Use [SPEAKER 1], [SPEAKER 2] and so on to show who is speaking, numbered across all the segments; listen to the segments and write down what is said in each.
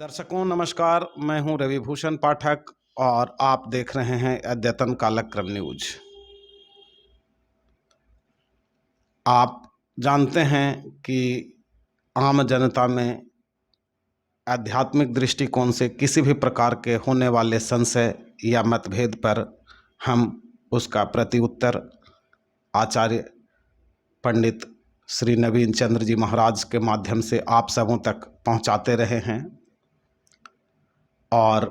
[SPEAKER 1] दर्शकों नमस्कार, मैं हूं रविभूषण पाठक और आप देख रहे हैं अद्यतन कालक्रम न्यूज। आप जानते हैं कि आम जनता में आध्यात्मिक दृष्टिकोण से किसी भी प्रकार के होने वाले संशय या मतभेद पर हम उसका प्रत्युत्तर आचार्य पंडित श्री नवीन चंद्र जी महाराज के माध्यम से आप सबों तक पहुंचाते रहे हैं और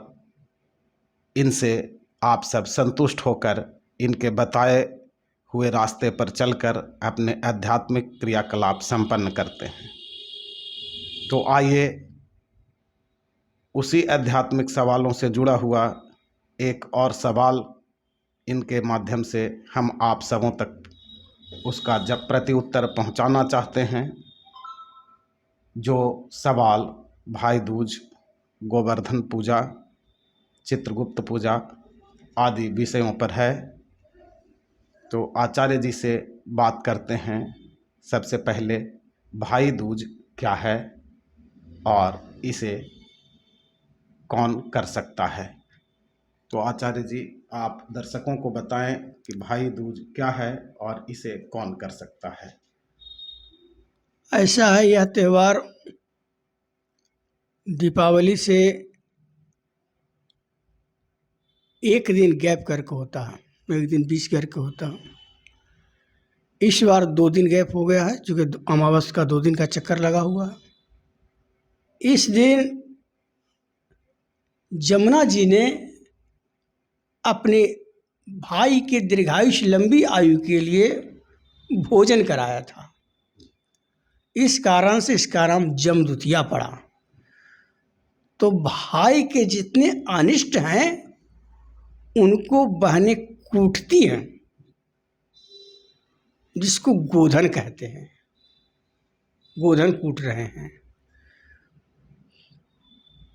[SPEAKER 1] इनसे आप सब संतुष्ट होकर इनके बताए हुए रास्ते पर चलकर अपने आध्यात्मिक क्रियाकलाप संपन्न करते हैं। तो आइए उसी आध्यात्मिक सवालों से जुड़ा हुआ एक और सवाल इनके माध्यम से हम आप सबों तक उसका जब प्रत्युत्तर पहुंचाना चाहते हैं। जो सवाल भाई दूज, गोवर्धन पूजा, चित्रगुप्त पूजा आदि विषयों पर है, तो आचार्य जी से बात करते हैं। सबसे पहले भाई दूज क्या है और इसे कौन कर सकता है? तो आचार्य जी आप दर्शकों को बताएं कि भाई दूज क्या है और इसे कौन कर सकता है।
[SPEAKER 2] ऐसा है, यह त्यौहार दीपावली से एक दिन गैप करके होता है, एक दिन बीच करके होता है। इस बार 2 दिन गैप हो गया है, चूँकि अमावस्या का 2 दिन का चक्कर लगा हुआ है। इस दिन जमुना जी ने अपने भाई के दीर्घायुष लंबी आयु के लिए भोजन कराया था। इस कारण से इसका नाम जमदूतिया पड़ा। तो भाई के जितने अनिष्ट हैं उनको बहनें कूटती हैं, जिसको गोधन कहते हैं। गोधन कूट रहे हैं।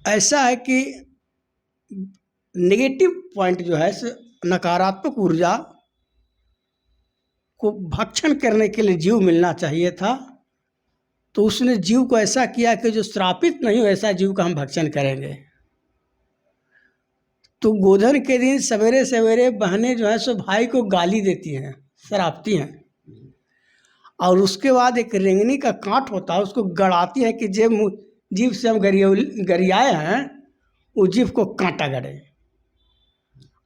[SPEAKER 2] ऐसा है कि नेगेटिव पॉइंट जो है, नकारात्मक ऊर्जा को भक्षण करने के लिए जीव मिलना चाहिए था, तो उसने जीव को ऐसा किया कि जो श्रापित नहीं हो ऐसा जीव का हम भक्षण करेंगे। तो गोधन के दिन सवेरे सवेरे बहनें जो है सो भाई को गाली देती हैं, शराबती हैं, और उसके बाद एक रेंगनी का कांट होता है, उसको गड़ाती हैं कि जीव से हम गरियाए हैं, उस जीव को कांटा गड़े,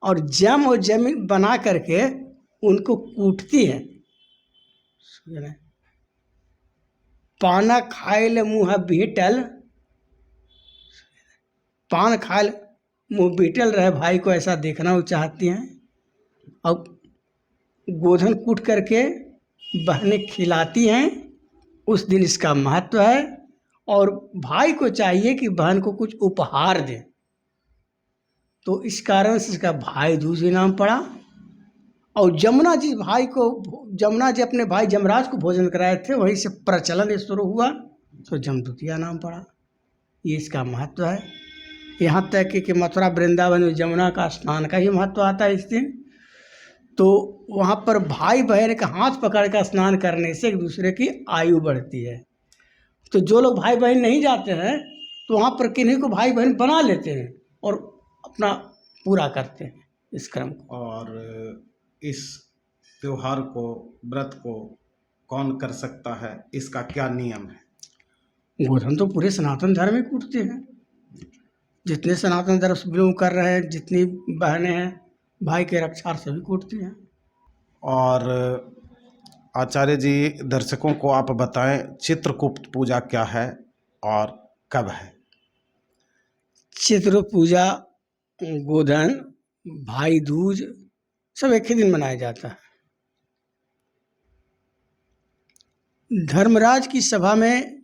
[SPEAKER 2] और जम और जमीन बना करके उनको कूटती हैं। पाना खाए मुँह बीटल, पान खाए मुँह बीटल रहे भाई को, ऐसा देखना वो चाहती हैं। अब गोधन कूट करके बहनें खिलाती हैं। उस दिन इसका महत्व है, और भाई को चाहिए कि बहन को कुछ उपहार दे, तो इस कारण से इसका भाई दूज नाम पड़ा। और जमुना जी अपने भाई जमराज को भोजन कराए थे, वहीं से प्रचलन शुरू हुआ, तो जमदूतिया नाम पड़ा। ये इसका महत्व है। यहाँ तक कि मथुरा वृंदावन में जमुना का स्नान का ही महत्व आता है इस दिन। तो वहाँ पर भाई बहन का हाथ पकड़ कर स्नान करने से एक दूसरे की आयु बढ़ती है। तो जो लोग भाई बहन नहीं जाते हैं, तो वहाँ पर किन्हीं को भाई बहन बना लेते हैं और अपना पूरा करते हैं इस क्रम को।
[SPEAKER 1] और इस त्योहार को, व्रत को कौन कर सकता है, इसका क्या नियम है?
[SPEAKER 2] गोधन तो पूरे सनातन धर्म में कूटते हैं। जितने सनातन धर्म से बिलोंग कर रहे हैं, जितनी बहनें हैं, भाई के रक्षार्थ सभी कूटती हैं।
[SPEAKER 1] और आचार्य जी दर्शकों को आप बताएं चित्रगुप्त पूजा क्या है और कब है?
[SPEAKER 2] चित्रगुप्त पूजा, गोधन, भाई दूज सब एक ही दिन मनाया जाता है। धर्मराज की सभा में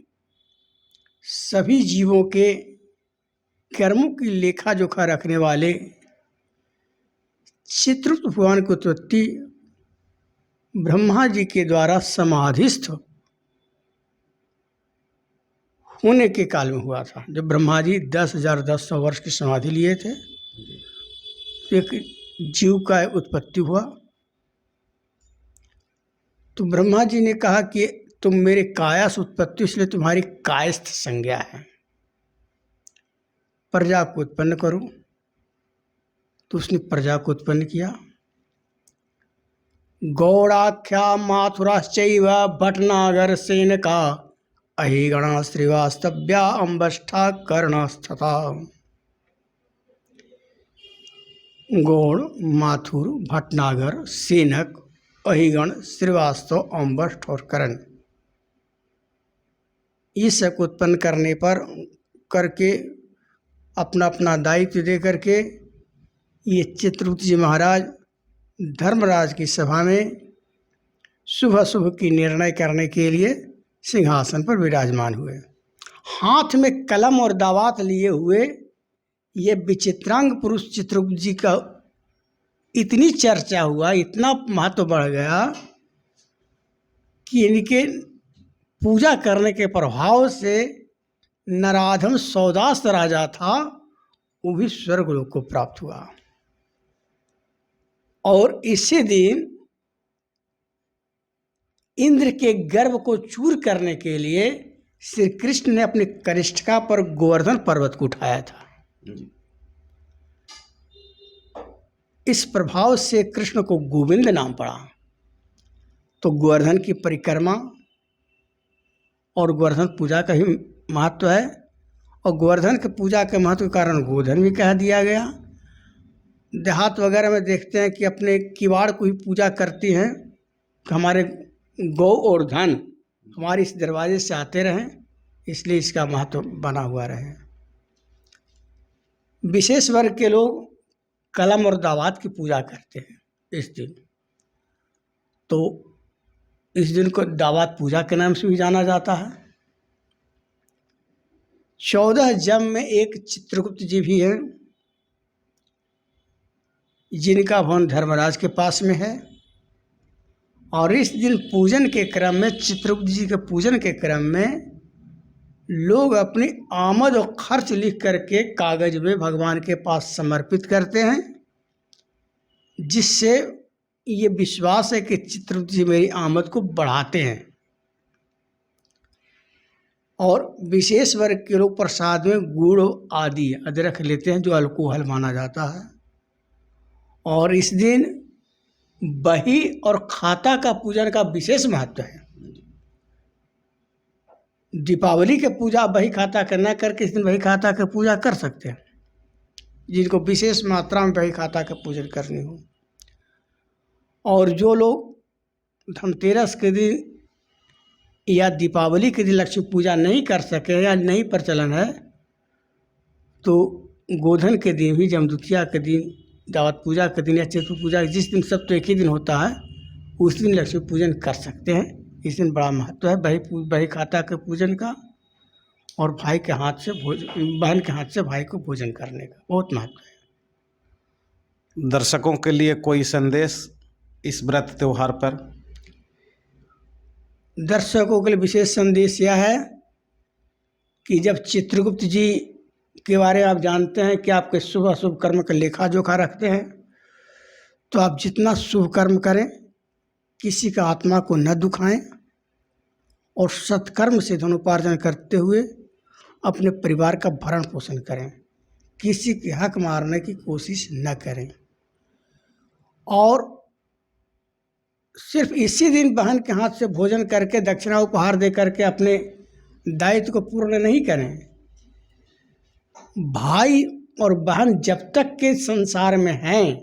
[SPEAKER 2] सभी जीवों के कर्मों की लेखा जोखा रखने वाले चित्रगुप्त भगवान की उत्पत्ति ब्रह्मा जी के द्वारा समाधिस्थ होने के काल में हुआ था। जब ब्रह्मा जी 10,100 वर्ष की समाधि लिए थे, तो एक जीव का उत्पत्ति हुआ। तो ब्रह्मा जी ने कहा कि तुम मेरे काया से उत्पत्ति, इसलिए तुम्हारी कायस्थ संज्ञा है। प्रजा को उत्पन्न करूं। तो उसने प्रजा को उत्पन्न किया। गौड़ाख्या माथुराश्चैव भटनागर सेनका अहिगणा श्रीवास्तव्या अम्बष्ठा कर्णस्तथा। गौड़, माथुर, भटनागर, सेनक, अहिगण, श्रीवास्तव, अम्बष्ठ और कर्ण, ये सब उत्पन्न करने पर करके अपना अपना दायित्व दे करके ये चित्रगुप्त जी महाराज धर्मराज की सभा में शुभ अशुभ की निर्णय करने के लिए सिंहासन पर विराजमान हुए। हाथ में कलम और दावात लिए हुए ये विचित्रांग पुरुष चित्रगुप्त जी का इतनी चर्चा हुआ, इतना महत्व बढ़ गया कि इनके पूजा करने के प्रभाव से नराधम सौदास राजा था, वो भी स्वर्गलोक को प्राप्त हुआ। और इसी दिन इंद्र के गर्व को चूर करने के लिए श्री कृष्ण ने अपनी कनिष्ठिका पर गोवर्धन पर्वत को उठाया था। इस प्रभाव से कृष्ण को गोविंद नाम पड़ा। तो गोवर्धन की परिक्रमा और गोवर्धन पूजा का ही महत्व है। और गोवर्धन की पूजा के महत्व के कारण गोधन भी कह दिया गया। देहात वगैरह में देखते हैं कि अपने किवाड़ को ही पूजा करती हैं कि हमारे गौ और धन हमारे इस दरवाजे से आते रहें, इसलिए इसका महत्व बना हुआ रहे। विशेष वर्ग के लोग कलम और दावात की पूजा करते हैं इस दिन। तो इस दिन को दावात पूजा के नाम से भी जाना जाता है। 14 जम में एक चित्रगुप्त जी भी हैं, जिनका भवन धर्मराज के पास में है। और इस दिन पूजन के क्रम में, चित्रगुप्त जी के पूजन के क्रम में लोग अपनी आमद और खर्च लिख करके कागज में भगवान के पास समर्पित करते हैं, जिससे ये विश्वास है कि चित्रगुप्त जी मेरी आमद को बढ़ाते हैं। और विशेष वर्ग के लोग प्रसाद में गुड़ आदि अदरक लेते हैं, जो अल्कोहल माना जाता है। और इस दिन बही और खाता का पूजन का विशेष महत्व है। दीपावली के पूजा बही खाता करना करके इस दिन बही खाता की पूजा कर सकते हैं, जिनको विशेष मात्रा में बही खाता का पूजन करनी हो। और जो लोग धनतेरस के दिन या दीपावली के दिन लक्ष्मी पूजा नहीं कर सके या नहीं प्रचलन है, तो गोधन के दिन भी, जमदुतिया के दिन, दावत पूजा के दिन या चित्र पूजा जिस दिन सब तो एक ही दिन होता है, उस दिन लक्ष्मी पूजन कर सकते हैं। इस दिन बड़ा महत्व है बही खाता के पूजन का, और भाई के हाथ से बहन के हाथ से भाई को भोजन करने का बहुत महत्व है।
[SPEAKER 1] दर्शकों के लिए कोई संदेश इस व्रत त्योहार पर?
[SPEAKER 2] दर्शकों के लिए विशेष संदेश यह है कि जब चित्रगुप्त जी के बारे में आप जानते हैं कि आपके शुभ अशुभ कर्म का लेखा जोखा रखते हैं, तो आप जितना शुभ कर्म करें, किसी का आत्मा को न दुखाएं और सत्कर्म से धनोपार्जन करते हुए अपने परिवार का भरण पोषण करें। किसी के हक मारने की कोशिश न करें। और सिर्फ इसी दिन बहन के हाथ से भोजन करके दक्षिणा उपहार दे करके अपने दायित्व को पूर्ण नहीं करें। भाई और बहन जब तक के संसार में हैं,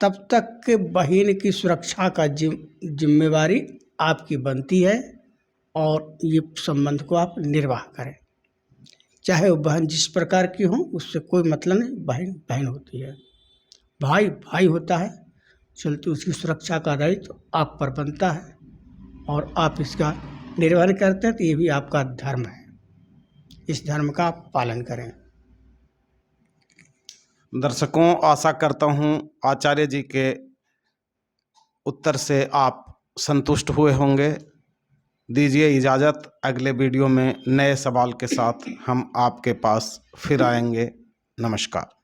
[SPEAKER 2] तब तक के बहन की सुरक्षा का जिम्मेवारी आपकी बनती है, और ये संबंध को आप निर्वाह करें। चाहे वो बहन जिस प्रकार की हो, उससे कोई मतलब नहीं, बहन बहन होती है, भाई भाई होता है। चलते उसकी सुरक्षा का दायित्व आप पर बनता है, और आप इसका निर्वहन करते हैं, तो ये भी आपका धर्म है। इस धर्म का आप पालन करें।
[SPEAKER 1] दर्शकों, आशा करता हूँ आचार्य जी के उत्तर से आप संतुष्ट हुए होंगे। दीजिए इजाज़त, अगले वीडियो में नए सवाल के साथ हम आपके पास फिर आएंगे। नमस्कार।